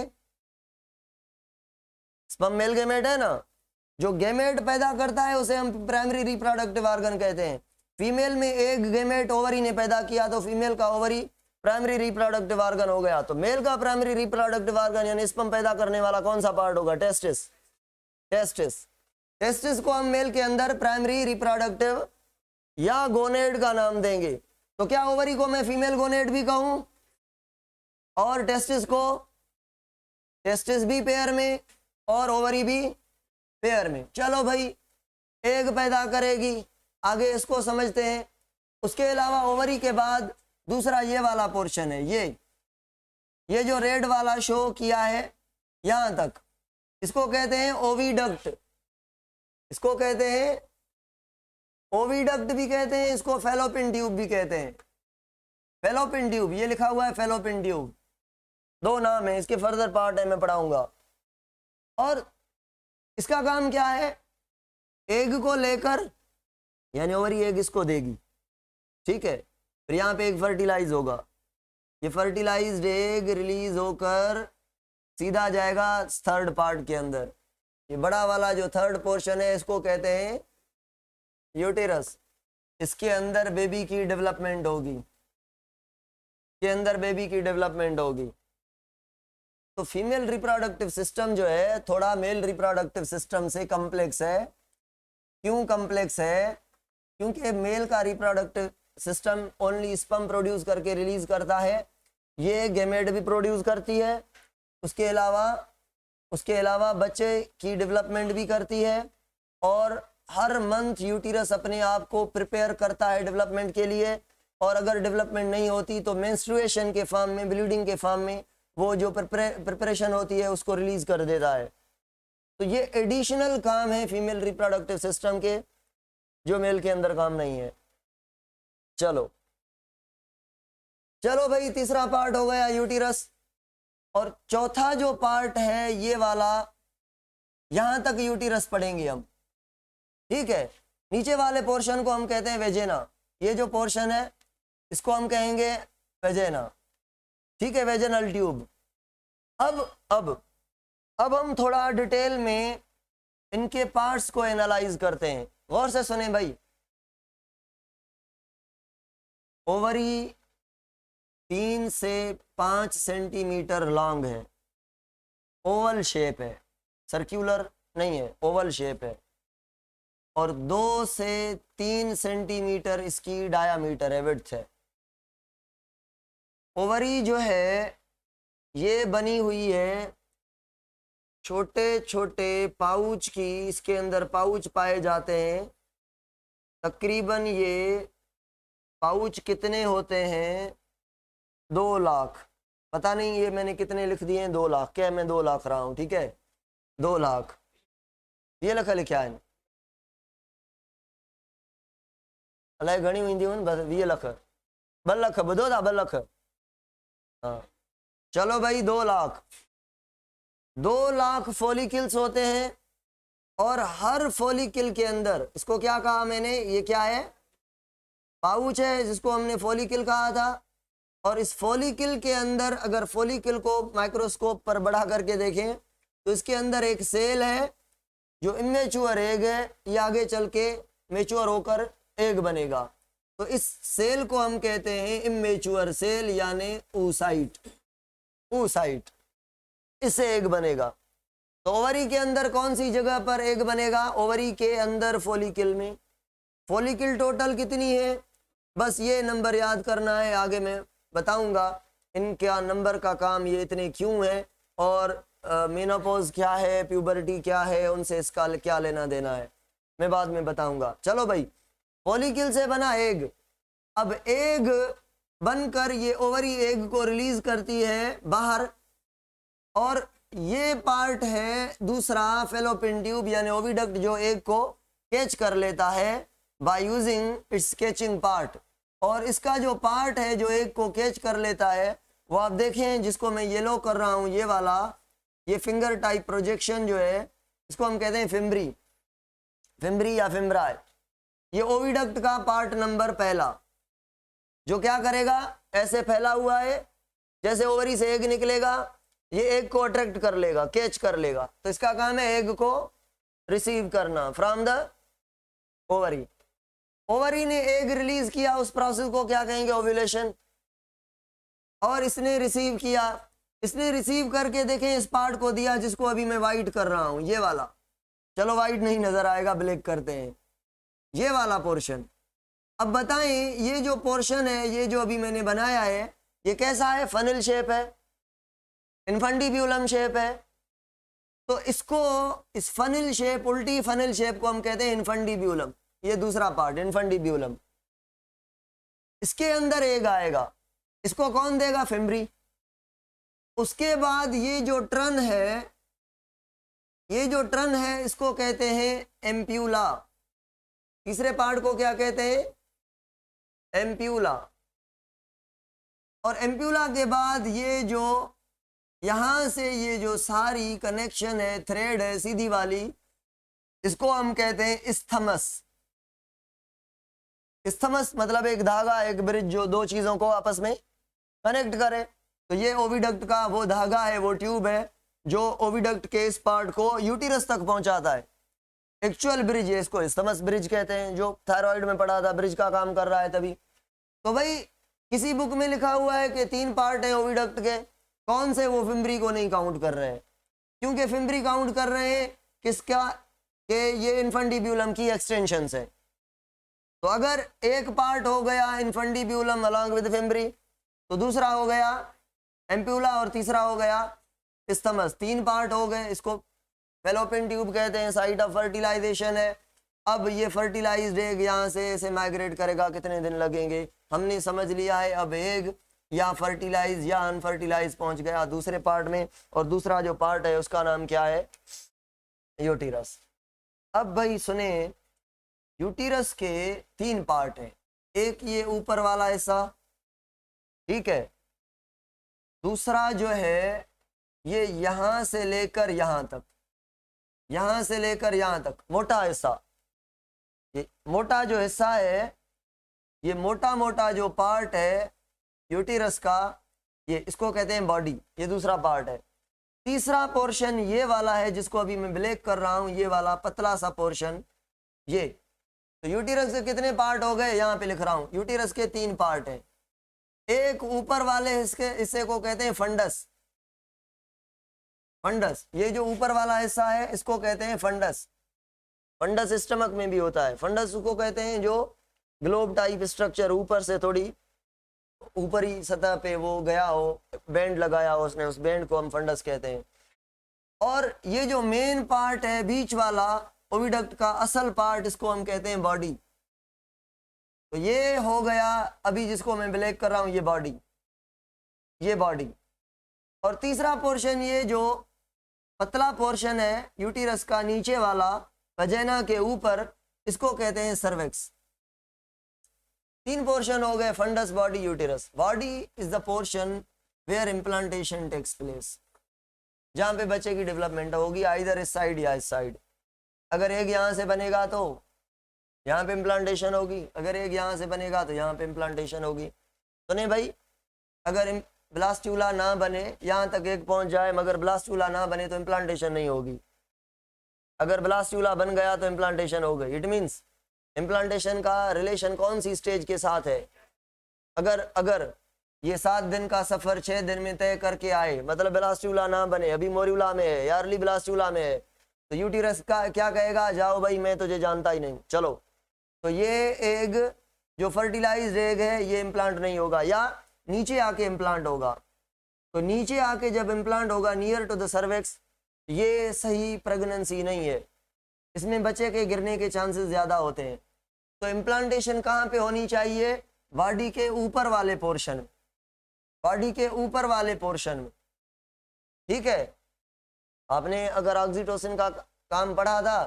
स्पर्म मेल गैमेट है ना, जो गैमेट पैदा करता है उसे हम प्राइमरी रिप्रोडक्टिव ऑर्गन कहते हैं। फीमेल में एक गैमेट ओवरी ने पैदा किया तो फीमेल का ओवरी प्राइमरी रिप्रोडक्टिव ऑर्गन हो गया। तो मेल का प्राइमरी रिप्रोडक्टिव ऑर्गन यानी स्पर्म पैदा करने वाला कौन सा पार्ट होगा? टेस्टिस। टेस्टिस को हम मेल के अंदर प्राइमरी रिप्रोडक्टिव या गोनेड का नाम देंगे। तो क्या ओवरी को मैं फीमेल गोनेड भी कहूं और टेस्टिस को? टेस्टिस भी पेयर में और ओवरी भी पेयर में। चलो भाई, एग पैदा करेगी, आगे इसको समझते हैं। उसके अलावा ओवरी के बाद दूसरा ये वाला पोर्शन है, ये जो रेड वाला शो किया है यहां तक, इसको कहते हैं ओविडक्ट। इसको कहते हैं ओविडक्ट भी कहते हैं, इसको फैलोपिन ट्यूब भी कहते हैं। फैलोपिन ट्यूब ये लिखा हुआ है, फैलोपिन ट्यूब, दो नाम है इसके, फर्दर पार्ट है मैं पढ़ाऊंगा। और इसका काम क्या है? एग को लेकर, यानी ओवरी एग इसको देगी, ठीक है, फिर यहाँ पे एग फर्टिलाइज होगा, ये फर्टिलाइज्ड एग रिलीज होकर सीधा जाएगा थर्ड पार्ट के अंदर। ये बड़ा वाला जो थर्ड पोर्शन है इसको कहते हैं यूटेरस। इसके अंदर बेबी की डेवलपमेंट होगी, के अंदर बेबी की डेवलपमेंट होगी। तो फीमेल रिप्रोडक्टिव सिस्टम जो है थोड़ा मेल रिप्रोडक्टिव सिस्टम से कॉम्प्लेक्स है। क्यों कॉम्प्लेक्स है? क्योंकि मेल का reproductive system only sperm produce करके रिलीज करता है, ये गैमेट भी प्रोड्यूस करती है, उसके अलावा बच्चे की डेवलपमेंट भी करती है, और हर मंथ यूटीरस अपने आप को प्रिपेयर करता है डेवलपमेंट के लिए। और अगर डेवलपमेंट नहीं होती तो मेंस्ट्रुएशन के फॉर्म में, ब्लीडिंग के फॉर्म में वो जो प्रिपरेशन होती है उसको रिलीज कर देता है। तो ये एडिशनल काम है फीमेल रिप्रोडक्टिव सिस्टम के, जो मेल के अंदर काम नहीं है। चलो भाई, तीसरा पार्ट हो गया यूटीरस। और चौथा जो पार्ट है ये वाला, यहां तक यूटीरस पढ़ेंगे हम, ठीक है। नीचे वाले पोर्शन को हम कहते हैं वेजेना। ये जो पोर्शन है इसको हम कहेंगे वेजेना, ठीक है, वेजेनल ट्यूब। अब हम थोड़ा डिटेल में इनके पार्ट्स को एनालाइज करते हैं। गौर से सुने भाई, ओवरी 3 से 5 सेंटीमीटर लॉन्ग है, ओवल शेप है, सर्कुलर नहीं है, ओवल शेप है, और 2 से 3 सेंटीमीटर इसकी डायामीटर है, विड्थ है। ओवरी जो है ये बनी हुई है छोटे छोटे पाउच की, इसके अंदर पाउच पाए जाते हैं। तकरीबन ये पाउच कितने होते हैं? 2 लाख। पता नहीं ये मैंने कितने लिख दिए हैं, 2 लाख। क्या मैं 2 लाख रहा हूँ? ठीक है, 2 लाख ये लिखा है अलाए घणी हुई बस 20 लख 2 लख बधो था 2 लख। हाँ चलो भाई, 2 लाख फॉलिकल्स होते हैं, और हर फॉलिकल के अंदर, इसको क्या कहा मैंने, ये क्या है? पाउच है जिसको हमने फॉलिकल कहा था। और इस फॉलिकल के अंदर अगर फॉलिकल को माइक्रोस्कोप पर बढ़ा करके देखें तो इसके अंदर एक सेल है जो इमेच्योर एग है, ये आगे चल के मेच्योर होकर एग बनेगा। तो इस सेल को हम कहते हैं इमेच्योर सेल यानी oocyte। oocyte इससे एग बनेगा। तो ओवरी के अंदर कौन सी जगह पर एग बनेगा? ओवरी के अंदर फॉलिकल में। फॉलिकल टोटल कितनी है? बस ये नंबर याद करना है, आगे मैं बताऊंगा इनका नंबर का काम ये इतने क्यों है और मेनोपॉज क्या है, प्यूबर्टी क्या है, उनसे इसका क्या लेना देना है मैं बाद में बताऊंगा। चलो भाई, फॉलिकल से बना एग। अब एग बनकर ये ओवरी एग को रिलीज करती है बाहर, और ये पार्ट है दूसरा फेलोपियन ट्यूब यानी ओविडक्ट जो एग को कैच कर लेता है by using its catching part. और इसका जो पार्ट है जो एग को कैच कर लेता है वो आप देखें, जिसको मैं येलो कर रहा हूं, ये वाला, ये फिंगर टाइप प्रोजेक्शन जो है इसको हम कहते हैं फिम्ब्री, फिम्ब्री या फिम्ब्रा। ये ओविडक्ट का पार्ट नंबर पहला जो क्या करेगा, ऐसे फैला हुआ है, जैसे ओवरी से एग निकलेगा ये एग को अट्रैक्ट कर लेगा, कैच कर लेगा। तो इसका काम है एग को रिसीव करना फ्रॉम द ओवरी। ओवरी ने एग रिलीज किया, उस प्रोसेस को क्या कहेंगे? ओव्यूलेशन। और इसने रिसीव किया, इसने रिसीव करके देखें इस पार्ट को दिया जिसको अभी मैं वाइट कर रहा हूं, ये वाला। चलो वाइट नहीं नजर आएगा, ब्लैक करते हैं, ये वाला पोर्शन। अब बताएं ये जो पोर्शन है, ये जो अभी मैंने बनाया है, ये कैसा है? फनल शेप है, इन्फंडिब्यूलम शेप है। तो इसको, इस फनल शेप, उल्टी फनल शेप को हम कहते हैं इन्फंडिब्यूलम। ये दूसरा पार्ट इन्फंडिब्यूलम, इसके अंदर एग आएगा, इसको कौन देगा? फिम्ब्री। उसके बाद ये जो ट्रन है, ये जो ट्रन है इसको कहते हैं एम्प्यूला। तीसरे पार्ट को क्या कहते हैं? एम्प्यूला। और एम्प्यूला के बाद ये जो यहां से ये जो सारी कनेक्शन है, थ्रेड है सीधी वाली, इसको हम कहते हैं इस्थमस। इस्थमस मतलब एक धागा, एक ब्रिज जो दो चीजों को आपस में कनेक्ट करे। तो ये ओविडक्ट का वो धागा है, वो ट्यूब है जो ओविडक्ट के इस पार्ट को यूटिरस तक पहुंचाता है। एक्चुअल ब्रिज है, इसको इस्थमस ब्रिज कहते हैं, जो थायराइड में पढ़ा था, ब्रिज का काम कर रहा है तभी। तो भाई किसी बुक में लिखा हुआ है कि 3 पार्ट है ओविडक्ट के, कौन से? वो फिम्ब्री को नहीं काउंट कर रहे हैं, क्योंकि फिम्ब्री काउंट कर रहे हैं किसका? कि ये इन्फंडिब्यूलम की एक्सटेंशन है। तो अगर एक पार्ट हो गया इन्फंडिब्यूलम अलॉन्ग विद फिम्ब्री, तो दूसरा हो गया एम्प्यूला और तीसरा हो गया इस्थमस। 3 पार्ट हो गए। इसको फेलोपियन ट्यूब कहते हैं, साइट ऑफ फर्टिलाइजेशन है। अब ये फर्टिलाइज्ड एग यहाँ से ऐसे माइग्रेट करेगा, कितने दिन लगेंगे हमने समझ लिया है। अब एग या फर्टिलाइज या अनफर्टिलाइज पहुंच गया दूसरे पार्ट में, और दूसरा जो पार्ट है उसका नाम क्या है? यूटिरस। अब भाई सुने, यूटिरस के 3 पार्ट हैं। एक ये ऊपर वाला हिस्सा, ठीक है। दूसरा जो है ये यहां से लेकर यहां तक, यहां से लेकर यहां तक मोटा हिस्सा। ये मोटा जो हिस्सा है, ये मोटा मोटा जो पार्ट है यूटिरस का, ये इसको कहते हैं बॉडी। ये दूसरा पार्ट है। तीसरा पोर्शन ये वाला है जिसको अभी मैं ब्लैक कर रहा हूं, ये वाला पतला सा पोर्शन, ये। तो यूटिरस के कितने पार्ट हो गए? यहाँ पे लिख रहा हूं, यूटिरस के 3 पार्ट हैं। एक ऊपर वाले हिस्से को कहते हैं फंडस। फंडस, ये जो ऊपर वाला हिस्सा है इसको कहते हैं फंडस। फंडस स्टमक में भी होता है। फंडस उसको कहते हैं जो ग्लोब टाइप स्ट्रक्चर, ऊपर से थोड़ी ऊपरी सतह पे वो गया हो, बैंड लगाया हो उसने, उस बैंड को हम फंडस कहते हैं। और ये जो मेन पार्ट है बीच वाला ओविडक्ट का असल पार्ट, इसको हम कहते हैं बॉडी। तो ये हो गया अभी जिसको मैं ब्लैक कर रहा हूं, ये बॉडी, ये बॉडी। और तीसरा पोर्शन ये जो पतला पोर्शन है यूटिरस का नीचे वाला, वजाइना के ऊपर, इसको कहते हैं सर्वेक्स। 3 पोर्शन हो गए, fundus, body, uterus. Body is the portion where implantation takes place, जहां पे बच्चे की डेवलपमेंट होगी, आइदर इस साइड या इस साइड। अगर एक यहां से बनेगा तो यहाँ पे इम्प्लांटेशन होगी, अगर एक यहाँ से बनेगा तो यहाँ पे इम्प्लांटेशन होगी। तो नहीं भाई, अगर ब्लास्टूला ना बने, यहाँ तक एग पहुंच जाए मगर ब्लास्टूला ना बने तो इम्प्लांटेशन नहीं होगी। अगर ब्लास्टूला बन गया तो इम्प्लांटेशन हो गई। इट मीन्स इम्प्लांटेशन का रिलेशन कौन सी स्टेज के साथ है? अगर अगर ये 7 दिन का सफर 6 दिन में तय करके आए, मतलब ब्लास्टूला ना बने, अभी मोरूला में है या अर्ली ब्लास्टूला में है, तो यूटिरस का क्या कहेगा? जाओ भाई, मैं तुझे जानता ही नहीं, चलो। तो ये एग जो फर्टिलाइज्ड एग है ये इम्प्लांट नहीं होगा, या नीचे आके इम्प्लांट होगा। तो नीचे आके जब इम्प्लांट होगा नियर टू द सर्वेक्स, ये सही प्रेगनेंसी नहीं है, इसमें बच्चे के गिरने के चांसेस ज़्यादा होते हैं। तो इम्प्लांटेशन कहाँ पे होनी चाहिए? बॉडी के ऊपर वाले पोर्शन, बॉडी के ऊपर वाले पोर्शन में, ठीक है। आपने अगर ऑक्सीटोसिन का काम पढ़ा था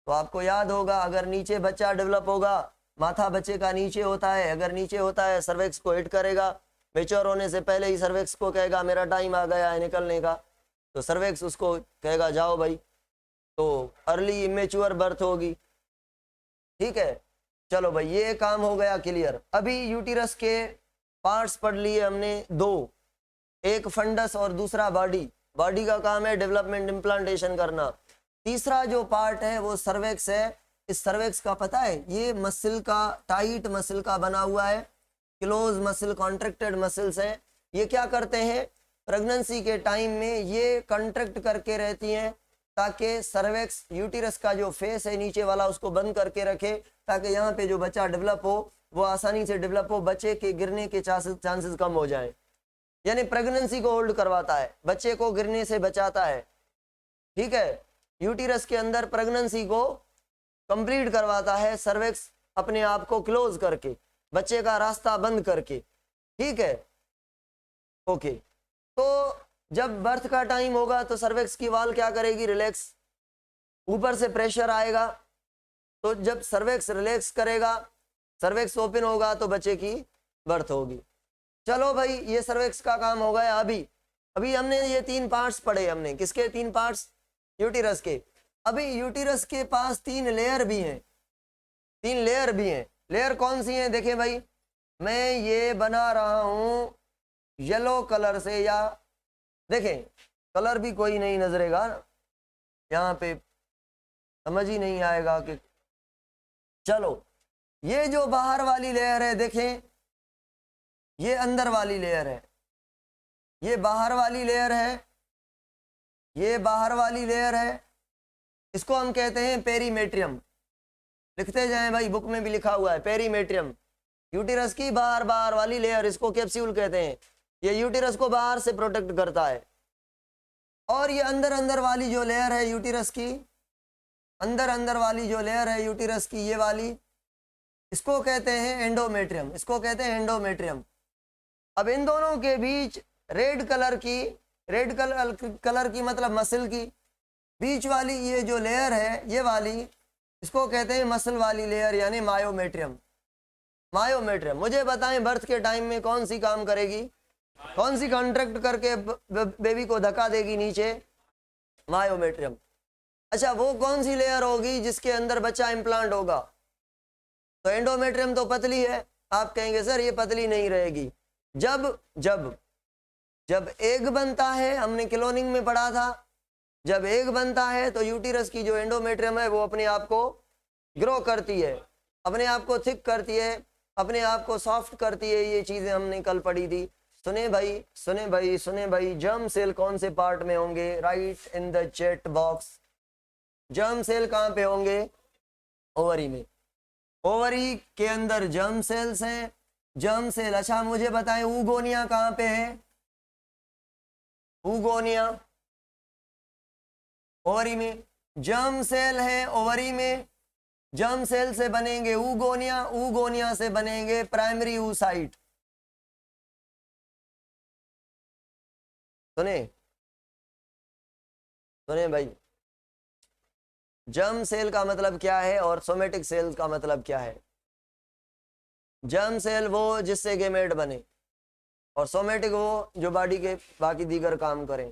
तो आपको याद होगा, अगर नीचे बच्चा डेवलप होगा, माथा बच्चे का नीचे होता है, अगर नीचे होता है सर्वेक्स को हिट करेगा, मेच्योर होने से पहले ही सर्वेक्स को कहेगा मेरा टाइम आ गया है निकलने का, तो सर्वेक्स उसको कहेगा जाओ भाई, तो अर्ली इमेच्योर बर्थ होगी, ठीक है। चलो भाई, ये काम हो गया क्लियर। अभी यूटिरस के पार्ट्स पढ़ लिए हमने दो, एक फंडस और दूसरा बॉडी। बॉडी का काम है डेवलपमेंट इम्प्लांटेशन करना। तीसरा जो पार्ट है वो सर्वेक्स है। इस सर्वेक्स का पता है, ये मसल का, टाइट मसल का बना हुआ है, क्लोज मसल, कॉन्ट्रैक्टेड मसल्स है। ये क्या करते हैं? प्रेगनेंसी के टाइम में ये कॉन्ट्रैक्ट करके रहती हैं ताकि सर्वेक्स, यूटिरस का जो फेस है नीचे वाला, उसको बंद करके रखे, ताकि यहाँ पे जो बच्चा डेवलप हो वो आसानी से डेवलप हो, बच्चे के गिरने के चांसेस कम हो जाए। यानी प्रेगनेंसी को होल्ड करवाता है, बच्चे को गिरने से बचाता है, ठीक है। यूटिरस के अंदर प्रेगनेंसी को कंप्लीट करवाता है सर्वेक्स, अपने आप को क्लोज करके, बच्चे का रास्ता बंद करके, ठीक है, ओके। तो जब बर्थ का टाइम होगा तो सर्वेक्स की वाल क्या करेगी? रिलैक्स, ऊपर से प्रेशर आएगा, तो जब सर्वेक्स रिलैक्स करेगा, सर्वेक्स ओपन होगा तो बच्चे की बर्थ होगी। चलो भाई, ये सर्वेक्स का काम हो गया। अभी हमने ये 3 पार्ट्स पढ़े, हमने किसके 3 पार्ट्स? यूटिरस के। अभी यूटिरस के पास 3 लेयर भी हैं, 3 लेयर भी हैं। लेयर कौन सी हैं? देखें भाई, मैं ये बना रहा हूं येलो कलर से, या देखें कलर भी कोई नहीं नजरेगा यहाँ पे, समझ ही नहीं आएगा कि, चलो ये जो बाहर वाली लेयर है, देखें ये अंदर वाली लेयर है, ये बाहर वाली लेयर है, ये बाहर वाली लेयर है, इसको हम कहते हैं पेरीमेट्रियम। लिखते जाएं भाई, बुक में भी लिखा हुआ है पेरीमेट्रियम, यूटिरस की बाहर बाहर वाली लेयर, इसको कैप्सूल कहते हैं। ये यूटिरस को बाहर से प्रोटेक्ट करता है। और ये अंदर अंदर वाली जो लेयर है यूटिरस की, अंदर अंदर वाली जो लेयर है यूटिरस की, ये वाली, इसको कहते हैं एंडोमेट्रियम, इसको कहते हैं एंडोमेट्रियम। अब इन दोनों के बीच रेड कलर की मतलब मसल की बीच वाली ये जो लेयर है, ये वाली, इसको कहते हैं मसल वाली लेयर, यानी मायोमेट्रियम। मायोमेट्रियम, मुझे बताएं बर्थ के टाइम में कौन सी काम करेगी, कौन सी कॉन्ट्रैक्ट करके बेबी को धक्का देगी नीचे? मायोमेट्रियम। अच्छा, वो कौन सी लेयर होगी जिसके अंदर बच्चा इम्प्लांट होगा? तो एंडोमेट्रियम तो पतली है। आप कहेंगे सर ये पतली नहीं रहेगी। जब जब जब एग बनता है, हमने क्लोनिंग में पढ़ा था, जब एग बनता है तो यूटिरस की जो एंडोमेट्रियम है वो अपने आप को ग्रो करती है, अपने आप को थिक करती है, अपने आप को सॉफ्ट करती है। ये चीजें हमने कल पढ़ी थी। सुने भाई, सुने भाई, सुने भाई, जर्म सेल कौन से पार्ट में होंगे? Write in the chat box. Germ cell कहाँ पे होंगे? ओवरी में। ओवरी के अंदर जर्म सेल्स हैं। जर्म सेल, अच्छा मुझे बताएं ऊगोनिया कहाँ पे है? ऊगोनिया ओवरी में। जर्म सेल है ओवरी में, जर्म सेल से बनेंगे ऊगोनिया, ऊगोनिया से बनेंगे प्राइमरी oocyte। सुने सुने भाई, जर्म सेल का मतलब क्या है और सोमेटिक सेल का मतलब क्या है? जर्म सेल वो जिससे गेमेट बने, और सोमेटिक वो जो बॉडी के बाकी दीगर काम करें।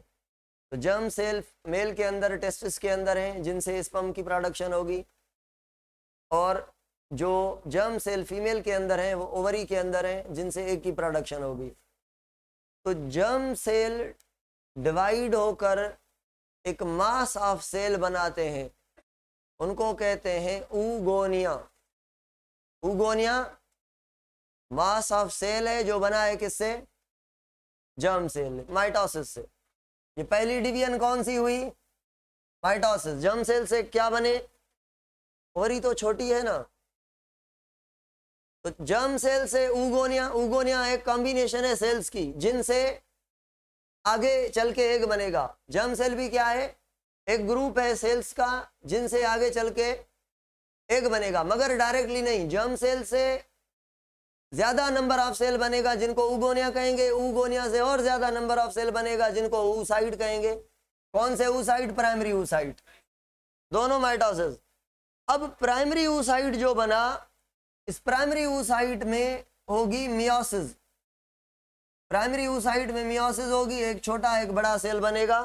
तो जर्म सेल मेल के अंदर, टेस्टिस के अंदर हैं, जिनसे स्पर्म की प्रोडक्शन होगी, और जो जर्म सेल फीमेल के अंदर हैं वो ओवरी के अंदर हैं, जिनसे एग की प्रोडक्शन होगी। तो जर्म सेल डिवाइड होकर एक मास ऑफ सेल बनाते हैं, उनको कहते हैं oogonia. Oogonia mass of cell है जो बना है किससे? जर्म सेल, माइटोसिस से। ये पहली डिवीजन कौन सी हुई? माइटोसिस। जर्म सेल से क्या बने? ओवरी तो छोटी है ना, तो जर्म सेल से ऊगोनिया। ऊगोनिया एक कॉम्बिनेशन है सेल्स की जिनसे आगे चल के एग बनेगा। जर्म सेल भी क्या है? एक ग्रुप है सेल्स का जिनसे आगे चल के एग बनेगा, मगर डायरेक्टली नहीं। जर्म सेल से ज्यादा नंबर ऑफ सेल बनेगा जिनको ऊगोनिया कहेंगे, ऊगोनिया से और ज्यादा नंबर ऑफ सेल बनेगा जिनको ऊसाइट कहेंगे। कौन से ऊसाइट? प्राइमरी ऊसाइट, दोनों माइटोसिस। अब प्राइमरी ऊसाइट जो बना, इस प्राइमरी ऊसाइट में होगी मियोसिस। प्राइमरी ऊसाइट में मियोसिस होगी, एक छोटा एक बड़ा सेल बनेगा,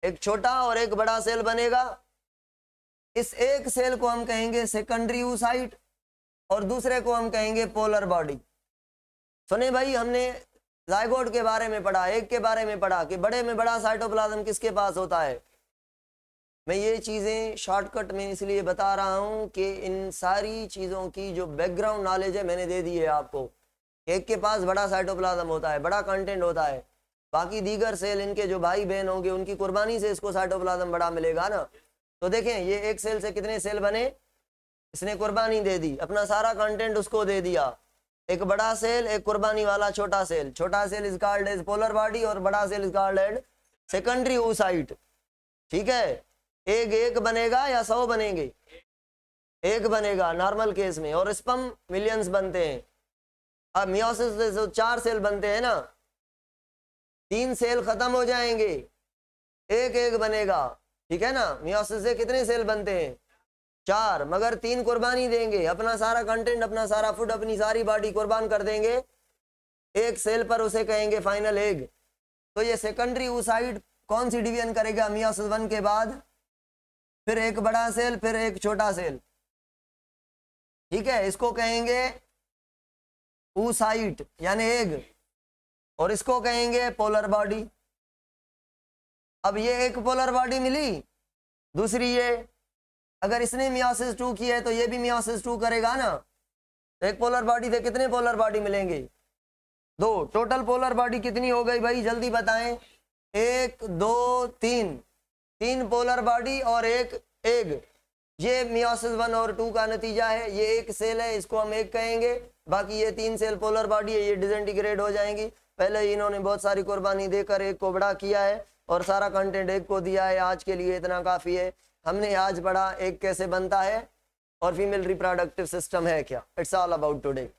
एक छोटा और एक बड़ा सेल बनेगा। इस एक सेल को हम कहेंगे सेकेंडरी ऊसाइट और दूसरे को हम कहेंगे पोलर बॉडी। सुने भाई, हमने जाइगोट के बारे में पढ़ा, एग के बारे में पढ़ा कि बड़े में बड़ा साइटोप्लाज्म किसके पास होता है। मैं ये चीज़ें शॉर्टकट में इसलिए बता रहा हूँ कि इन सारी चीज़ों की जो बैकग्राउंड नॉलेज है मैंने दे दी है आपको। एक के पास बड़ा साइटोप्लाज्म होता है, बड़ा कंटेंट होता है, बाकी दीगर सेल इनके जो भाई बहन होंगे उनकी कुर्बानी से इसको साइटोप्लाज्म बड़ा मिलेगा ना। तो देखें, ये एक सेल से कितने सेल बने? इसने कुर्बानी दे दी, अपना सारा कंटेंट उसको दे दिया। एक बड़ा सेल, एक कुर्बानी वाला छोटा सेल। छोटा cell is called as polar body और बड़ा cell is called as secondary oocyte। ठीक है, एक बनेगा या 100 बनेंगे? एक बनेगा नॉर्मल केस में, और स्पर्म मिलियंस बनते हैं। अब मियोसिस से जो 4 सेल बनते हैं ना, 3 सेल खत्म हो जाएंगे, एक बनेगा। ठीक है ना, मियोसिस से कितने सेल बनते हैं? 4, मगर 3 कुर्बानी देंगे, अपना सारा कंटेंट, अपना सारा फूड, अपनी सारी बॉडी कुर्बान कर देंगे एक सेल पर, उसे कहेंगे फाइनल एग। तो ये सेकेंडरी oocyte कौन सी डिवीजन करेगा मियोसिस 1 के बाद? फिर एक बड़ा सेल, फिर एक छोटा सेल। ठीक है, इसको कहेंगे oocyte यानी एग, और इसको कहेंगे पोलर बॉडी। अब ये एक पोलर बॉडी मिली, दूसरी ये, अगर इसने मियोसिस 2 की है तो ये भी मियोसिस 2 करेगा ना। तो एक पोलर बॉडी से कितने पोलर बॉडी मिलेंगे? 2। टोटल पोलर बॉडी कितनी हो गई भाई, जल्दी बताएं? 1 2 3, 3 पोलर बॉडी और एक एग। ये मियोसिस 1 और 2 का नतीजा है। ये एक सेल है, इसको हम एग कहेंगे। बाकी ये 3 सेल पोलर बॉडी है, ये डिसइंटीग्रेट हो जाएंगी। पहले इन्होंने बहुत सारी कुर्बानी देकर एक को बड़ा किया है और सारा कंटेंट एक को दिया है। आज के लिए इतना काफ़ी है। हमने आज पढ़ा एग कैसे बनता है और फीमेल रिप्रोडक्टिव सिस्टम है क्या। It's all about today.